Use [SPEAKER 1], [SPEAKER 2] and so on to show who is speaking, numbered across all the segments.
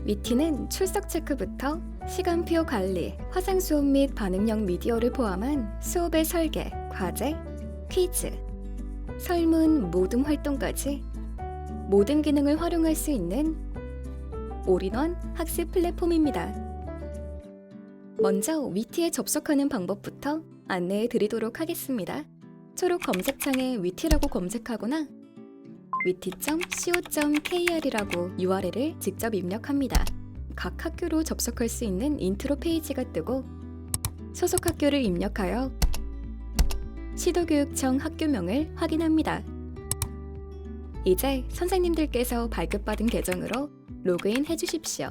[SPEAKER 1] 위티는 출석 체크부터 시간표 관리, 화상 수업 및 반응형 미디어를 포함한 수업의 설계, 과제, 퀴즈, 설문, 모둠 활동까지 모든 기능을 활용할 수 있는 올인원 학습 플랫폼입니다. 먼저 위티에 접속하는 방법부터 안내해 드리도록 하겠습니다. 초록 검색창에 위티라고 검색하거나 위티.co.kr이라고 URL을 직접 입력합니다. 각 학교로 접속할 수 있는 인트로 페이지가 뜨고 소속 학교를 입력하여 시도교육청 학교명을 확인합니다. 이제 선생님들께서 발급받은 계정으로 로그인 해주십시오.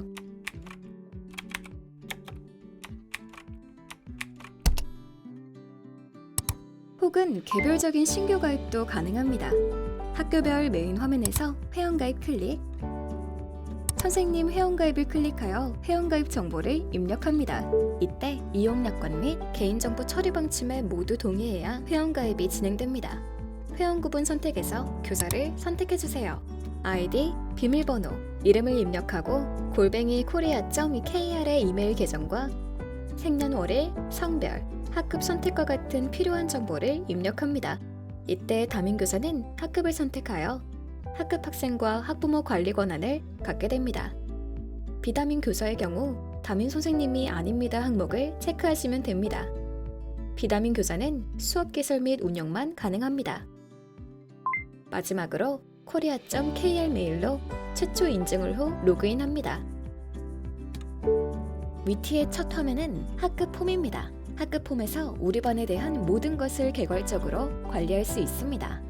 [SPEAKER 1] 혹은 개별적인 신규 가입도 가능합니다. 학교별 메인 화면에서 회원가입 클릭, 선생님 회원가입을 클릭하여 회원가입 정보를 입력합니다. 이때 이용약관 및 개인정보 처리 방침에 모두 동의해야 회원가입이 진행됩니다. 회원 구분 선택에서 교사를 선택해주세요. 아이디, 비밀번호, 이름을 입력하고 @korea.kr의 이메일 계정과 생년월일, 성별, 학급 선택과 같은 필요한 정보를 입력합니다. 이때 담임교사는 학급을 선택하여 학급 학생과 학부모 관리 권한을 갖게 됩니다. 비담임 교사의 경우 담임 선생님이 아닙니다 항목을 체크하시면 됩니다. 비담임 교사는 수업 개설 및 운영만 가능합니다. 마지막으로 korea.kr 메일로 최초 인증을 후 로그인합니다. 위티의 첫 화면은 학급 폼입니다. 학급 폼에서 우리 반에 대한 모든 것을 개괄적으로 관리할 수 있습니다.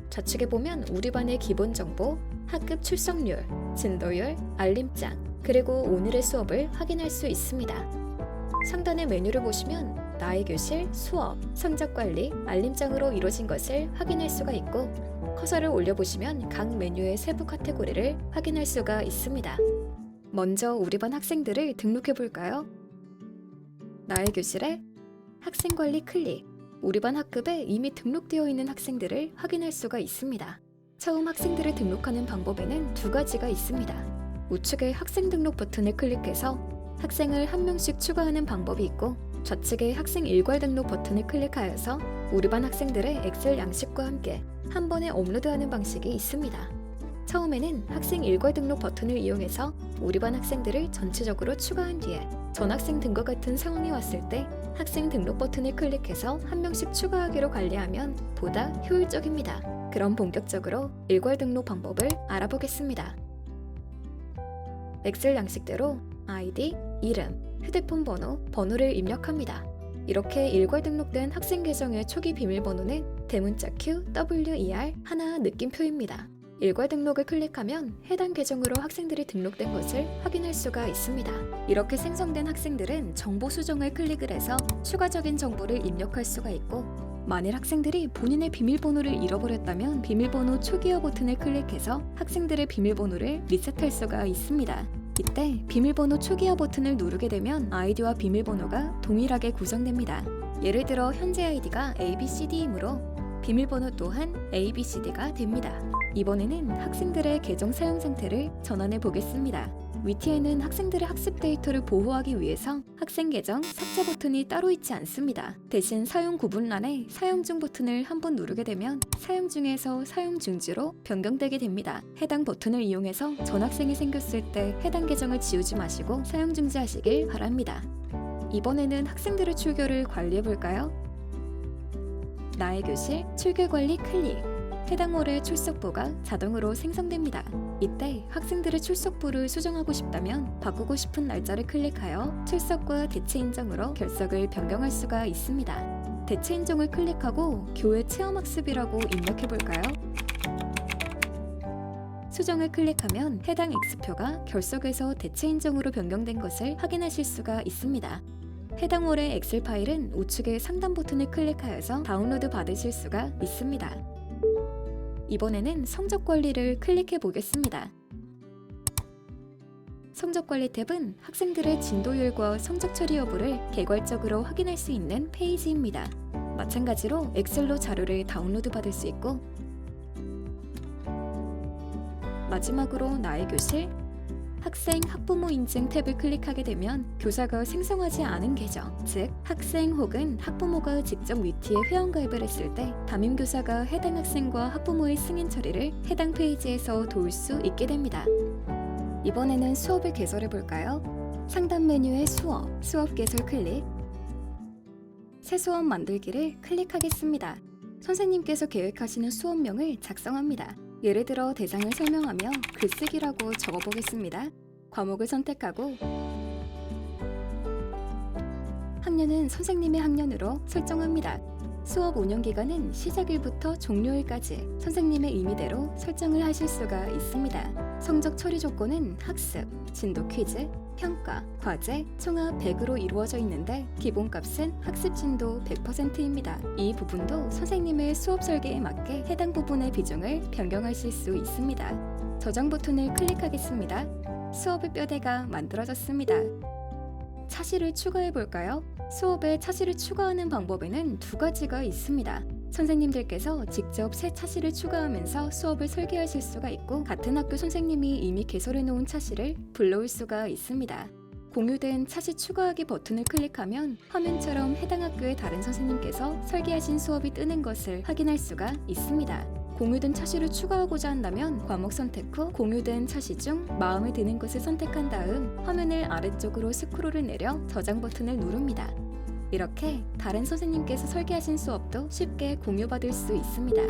[SPEAKER 1] 좌측에 보면 우리 반의 기본 정보, 학급 출석률, 진도율, 알림장, 그리고 오늘의 수업을 확인할 수 있습니다. 상단의 메뉴를 보시면 나의 교실, 수업, 성적 관리, 알림장으로 이루어진 것을 확인할 수가 있고 커서를 올려보시면 각 메뉴의 세부 카테고리를 확인할 수가 있습니다. 먼저 우리 반 학생들을 등록해 볼까요? 나의 교실에 학생관리 클릭, 우리 반 학급에 이미 등록되어 있는 학생들을 확인할 수가 있습니다. 처음 학생들을 등록하는 방법에는 두 가지가 있습니다. 우측의 학생 등록 버튼을 클릭해서 학생을 한 명씩 추가하는 방법이 있고 좌측의 학생 일괄 등록 버튼을 클릭하여서 우리 반 학생들의 엑셀 양식과 함께 한 번에 업로드하는 방식이 있습니다. 처음에는 학생 일괄 등록 버튼을 이용해서 우리 반 학생들을 전체적으로 추가한 뒤에 전학생 등과 같은 상황이 왔을 때 학생 등록 버튼을 클릭해서 한 명씩 추가하기로 관리하면 보다 효율적입니다. 그럼 본격적으로 일괄 등록 방법을 알아보겠습니다. 엑셀 양식대로 아이디, 이름, 휴대폰 번호, 번호를 입력합니다. 이렇게 일괄 등록된 학생 계정의 초기 비밀번호는 대문자 Q, WER, 하나 느낌표입니다. 일괄 등록을 클릭하면 해당 계정으로 학생들이 등록된 것을 확인할 수가 있습니다. 이렇게 생성된 학생들은 정보 수정을 클릭을 해서 추가적인 정보를 입력할 수가 있고 만일 학생들이 본인의 비밀번호를 잃어버렸다면 비밀번호 초기화 버튼을 클릭해서 학생들의 비밀번호를 리셋할 수가 있습니다. 이때 비밀번호 초기화 버튼을 누르게 되면 아이디와 비밀번호가 동일하게 구성됩니다. 예를 들어 현재 아이디가 ABCD이므로 비밀번호 또한 ABCD가 됩니다. 이번에는 학생들의 계정 사용 상태를 전환해 보겠습니다. 위티에는 학생들의 학습 데이터를 보호하기 위해서 학생 계정 삭제 버튼이 따로 있지 않습니다. 대신 사용 구분란에 사용 중 버튼을 한번 누르게 되면 사용 중에서 사용 중지로 변경되게 됩니다. 해당 버튼을 이용해서 전학생이 생겼을 때 해당 계정을 지우지 마시고 사용 중지하시길 바랍니다. 이번에는 학생들의 출결을 관리해 볼까요? 나의 교실 출결 관리 클릭. 해당 월의 출석부가 자동으로 생성됩니다. 이때 학생들의 출석부를 수정하고 싶다면 바꾸고 싶은 날짜를 클릭하여 출석과 대체 인정으로 결석을 변경할 수가 있습니다. 대체 인정을 클릭하고 교회 체험학습이라고 입력해볼까요? 수정을 클릭하면 해당 X표가 결석에서 대체 인정으로 변경된 것을 확인하실 수가 있습니다. 해당 월의 엑셀 파일은 우측의 상단 버튼을 클릭하여서 다운로드 받으실 수가 있습니다. 이번에는 성적 관리를 클릭해 보겠습니다. 성적 관리 탭은 학생들의 진도율과 성적 처리 여부를 개괄적으로 확인할 수 있는 페이지입니다. 마찬가지로 엑셀로 자료를 다운로드 받을 수 있고 마지막으로 나의 교실, 학생 학부모 인증 탭을 클릭하게 되면 교사가 생성하지 않은 계정, 즉 학생 혹은 학부모가 직접 위티에 회원가입을 했을 때 담임교사가 해당 학생과 학부모의 승인 처리를 해당 페이지에서 도울 수 있게 됩니다. 이번에는 수업을 개설해 볼까요? 상단 메뉴의 수업 개설 클릭, 새 수업 만들기를 클릭하겠습니다. 선생님께서 계획하시는 수업명을 작성합니다. 예를 들어 대상을 설명하며 글쓰기라고 적어보겠습니다. 과목을 선택하고 학년은 선생님의 학년으로 설정합니다. 수업 운영기간은 시작일부터 종료일까지 선생님의 임의대로 설정을 하실 수가 있습니다. 성적 처리 조건은 학습, 진도 퀴즈, 평가, 과제, 총합 100으로 이루어져 있는데 기본값은 학습 진도 100%입니다. 이 부분도 선생님의 수업 설계에 맞게 해당 부분의 비중을 변경하실 수 있습니다. 저장 버튼을 클릭하겠습니다. 수업의 뼈대가 만들어졌습니다. 차시를 추가해 볼까요? 수업에 차시를 추가하는 방법에는 두 가지가 있습니다. 선생님들께서 직접 새 차시를 추가하면서 수업을 설계하실 수가 있고, 같은 학교 선생님이 이미 개설해 놓은 차시를 불러올 수가 있습니다. 공유된 차시 추가하기 버튼을 클릭하면 화면처럼 해당 학교의 다른 선생님께서 설계하신 수업이 뜨는 것을 확인할 수가 있습니다. 공유된 차시를 추가하고자 한다면 과목 선택 후 공유된 차시 중 마음에 드는 것을 선택한 다음 화면을 아래쪽으로 스크롤을 내려 저장 버튼을 누릅니다. 이렇게 다른 선생님께서 설계하신 수업도 쉽게 공유받을 수 있습니다.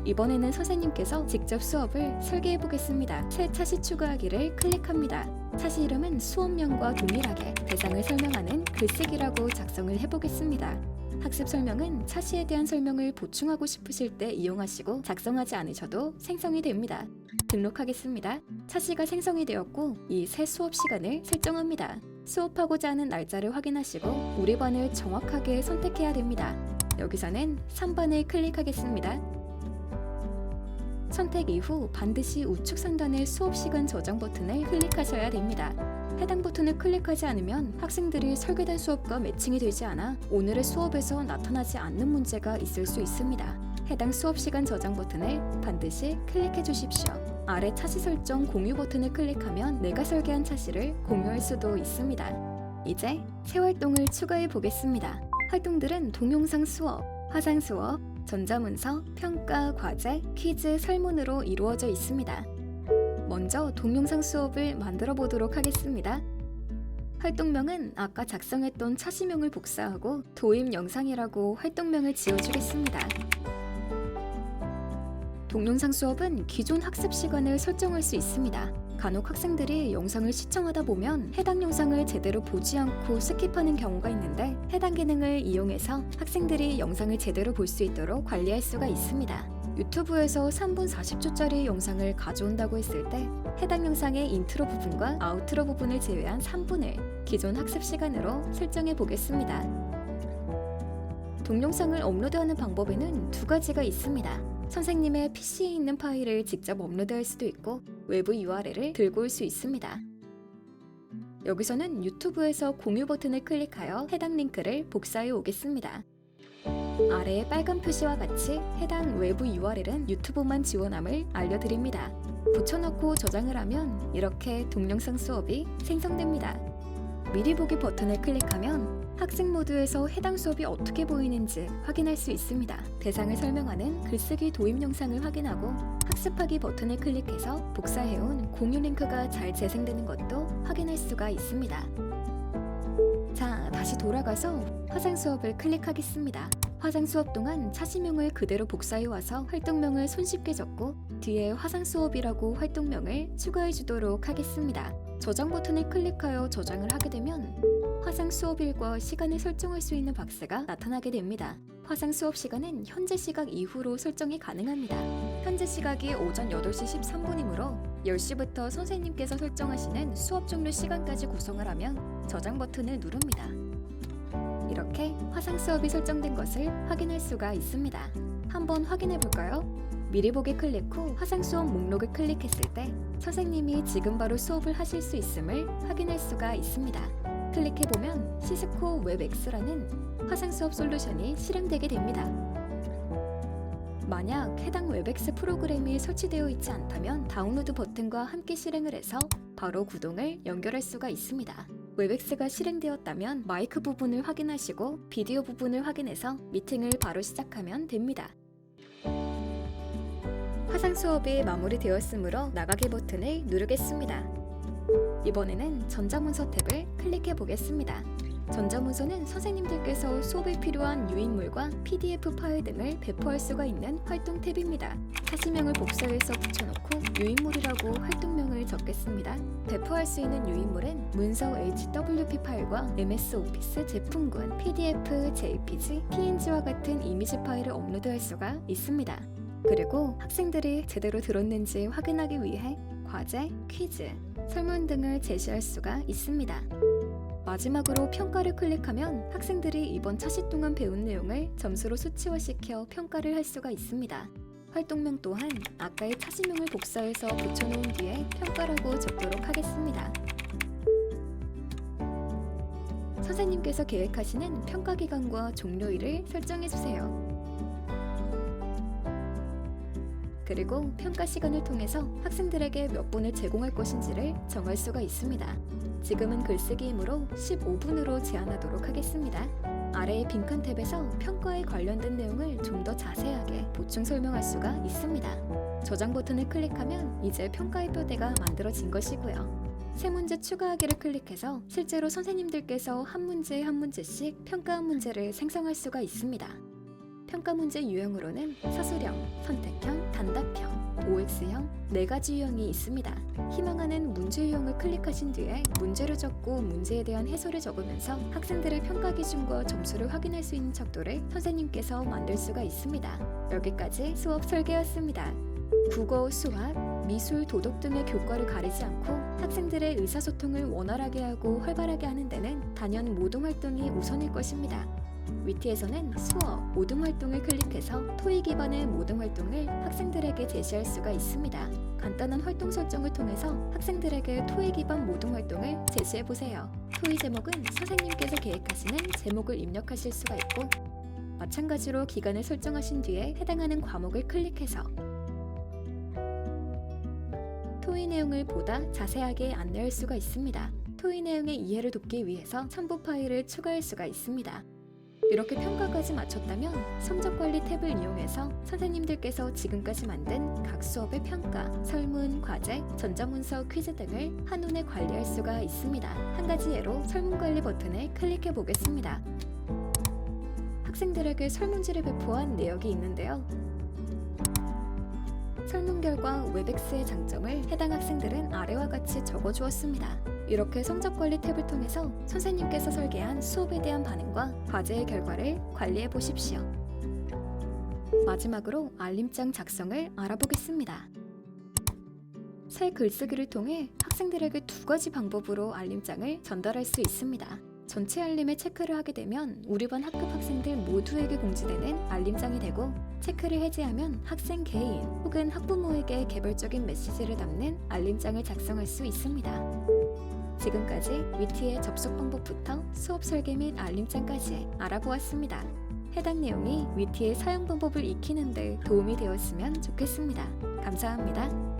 [SPEAKER 1] 이번에는 선생님께서 직접 수업을 설계해 보겠습니다. 새 차시 추가하기를 클릭합니다. 차시 이름은 수업명과 동일하게 대상을 설명하는 글쓰기라고 작성을 해보겠습니다. 학습 설명은 차시에 대한 설명을 보충하고 싶으실 때 이용하시고 작성하지 않으셔도 생성이 됩니다. 등록하겠습니다. 차시가 생성이 되었고 이 새 수업 시간을 설정합니다. 수업하고자 하는 날짜를 확인하시고 우리 반을 정확하게 선택해야 됩니다. 여기서는 3반을 클릭하겠습니다. 선택 이후 반드시 우측 상단의 수업 시간 저장 버튼을 클릭하셔야 됩니다. 해당 버튼을 클릭하지 않으면 학생들이 설계된 수업과 매칭이 되지 않아 오늘의 수업에서 나타나지 않는 문제가 있을 수 있습니다. 해당 수업 시간 저장 버튼을 반드시 클릭해 주십시오. 아래 차시 설정 공유 버튼을 클릭하면 내가 설계한 차시를 공유할 수도 있습니다. 이제 새 활동을 추가해 보겠습니다. 활동들은 동영상 수업, 화상 수업, 전자문서, 평가, 과제, 퀴즈, 설문으로 이루어져 있습니다. 먼저 동영상 수업을 만들어 보도록 하겠습니다. 활동명은 아까 작성했던 차시명을 복사하고 도입 영상이라고 활동명을 지어주겠습니다. 동영상 수업은 기존 학습 시간을 설정할 수 있습니다. 간혹 학생들이 영상을 시청하다 보면 해당 영상을 제대로 보지 않고 스킵하는 경우가 있는데 해당 기능을 이용해서 학생들이 영상을 제대로 볼 수 있도록 관리할 수가 있습니다. 유튜브에서 3분 40초짜리 영상을 가져온다고 했을 때 해당 영상의 인트로 부분과 아우트로 부분을 제외한 3분을 기존 학습 시간으로 설정해 보겠습니다. 동영상을 업로드하는 방법에는 두 가지가 있습니다. 선생님의 PC에 있는 파일을 직접 업로드할 수도 있고 외부 URL을 들고 올 수 있습니다. 여기서는 유튜브에서 공유 버튼을 클릭하여 해당 링크를 복사해 오겠습니다. 아래의 빨간 표시와 같이 해당 외부 URL은 유튜브만 지원함을 알려드립니다. 붙여넣고 저장을 하면 이렇게 동영상 수업이 생성됩니다. 미리 보기 버튼을 클릭하면 학생 모드에서 해당 수업이 어떻게 보이는지 확인할 수 있습니다. 대상을 설명하는 글쓰기 도입 영상을 확인하고 학습하기 버튼을 클릭해서 복사해온 공유 링크가 잘 재생되는 것도 확인할 수가 있습니다. 자, 다시 돌아가서 화상 수업을 클릭하겠습니다. 화상 수업 동안 차시명을 그대로 복사해와서 활동명을 손쉽게 적고 뒤에 화상 수업이라고 활동명을 추가해 주도록 하겠습니다. 저장 버튼을 클릭하여 저장을 하게 되면 화상 수업일과 시간을 설정할 수 있는 박스가 나타나게 됩니다. 화상 수업 시간은 현재 시각 이후로 설정이 가능합니다. 현재 시각이 오전 8시 13분이므로 10시부터 선생님께서 설정하시는 수업 종료 시간까지 구성을 하면 저장 버튼을 누릅니다. 이렇게 화상 수업이 설정된 것을 확인할 수가 있습니다. 한번 확인해 볼까요? 미리 보기 클릭 후 화상 수업 목록을 클릭했을 때 선생님이 지금 바로 수업을 하실 수 있음을 확인할 수가 있습니다. 클릭해보면 시스코 웹X라는 화상 수업 솔루션이 실행되게 됩니다. 만약 해당 웹엑스 프로그램이 설치되어 있지 않다면 다운로드 버튼과 함께 실행을 해서 바로 구동을 연결할 수가 있습니다. 웹엑스가 실행되었다면 마이크 부분을 확인하시고 비디오 부분을 확인해서 미팅을 바로 시작하면 됩니다. 화상 수업이 마무리되었으므로 나가기 버튼을 누르겠습니다. 이번에는 전자문서 탭을 클릭해 보겠습니다. 전자문서는 선생님들께서 수업에 필요한 유인물과 PDF 파일 등을 배포할 수가 있는 활동 탭입니다. 사실명을 복사해서 붙여놓고 유인물이라고 활동명을 적겠습니다. 배포할 수 있는 유인물은 문서 HWP 파일과 MS 오피스 제품군, PDF, JPG, PNG와 같은 이미지 파일을 업로드할 수가 있습니다. 그리고 학생들이 제대로 들었는지 확인하기 위해 과제, 퀴즈, 설문 등을 제시할 수가 있습니다. 마지막으로 평가를 클릭하면 학생들이 이번 차시 동안 배운 내용을 점수로 수치화시켜 평가를 할 수가 있습니다. 활동명 또한 아까의 차시명을 복사해서 붙여놓은 뒤에 평가라고 적도록 하겠습니다. 선생님께서 계획하시는 평가 기간과 종료일을 설정해주세요. 그리고 평가 시간을 통해서 학생들에게 몇 분을 제공할 것인지를 정할 수가 있습니다. 지금은 글쓰기이므로 15분으로 제한하도록 하겠습니다. 아래의 빈칸 탭에서 평가에 관련된 내용을 좀 더 자세하게 보충 설명할 수가 있습니다. 저장 버튼을 클릭하면 이제 평가의 뼈대가 만들어진 것이고요. 새 문제 추가하기를 클릭해서 실제로 선생님들께서 한 문제에 한 문제씩 평가한 문제를 생성할 수가 있습니다. 평가 문제 유형으로는 사술형, 선택형, 단답형, OX형 4가지 유형이 있습니다. 희망하는 문제 유형을 클릭하신 뒤에 문제를 적고 문제에 대한 해설을 적으면서 학생들의 평가 기준과 점수를 확인할 수 있는 척도를 선생님께서 만들 수가 있습니다. 여기까지 수업 설계였습니다. 국어, 수학, 미술, 도덕 등의 교과를 가리지 않고 학생들의 의사소통을 원활하게 하고 활발하게 하는 데는 단연 모동 활동이 우선일 것입니다. 위티에서는 수업, 모동 활동을 클릭해서 토익 기반의 모동 활동을 학생들에게 제시할 수가 있습니다. 간단한 활동 설정을 통해서 학생들에게 토익 기반 모동 활동을 제시해보세요. 토익 제목은 선생님께서 계획하시는 제목을 입력하실 수가 있고 마찬가지로 기간을 설정하신 뒤에 해당하는 과목을 클릭해서 토익 내용을 보다 자세하게 안내할 수가 있습니다. 토익 내용의 이해를 돕기 위해서 첨부 파일을 추가할 수가 있습니다. 이렇게 평가까지 마쳤다면 성적관리 탭을 이용해서 선생님들께서 지금까지 만든 각 수업의 평가, 설문, 과제, 전자문서, 퀴즈 등을 한눈에 관리할 수가 있습니다. 한 가지 예로 설문관리 버튼을 클릭해 보겠습니다. 학생들에게 설문지를 배포한 내역이 있는데요. 설문 결과 웹엑스의 장점을 해당 학생들은 아래와 같이 적어주었습니다. 이렇게 성적관리 탭을 통해서 선생님께서 설계한 수업에 대한 반응과 과제의 결과를 관리해 보십시오. 마지막으로 알림장 작성을 알아보겠습니다. 새 글쓰기를 통해 학생들에게 2가지 방법으로 알림장을 전달할 수 있습니다. 전체 알림에 체크를 하게 되면 우리 반 학급 학생들 모두에게 공지되는 알림장이 되고, 체크를 해제하면 학생 개인 혹은 학부모에게 개별적인 메시지를 담는 알림장을 작성할 수 있습니다. 지금까지 위티의 접속 방법부터 수업 설계 및 알림장까지 알아보았습니다. 해당 내용이 위티의 사용 방법을 익히는 데 도움이 되었으면 좋겠습니다. 감사합니다.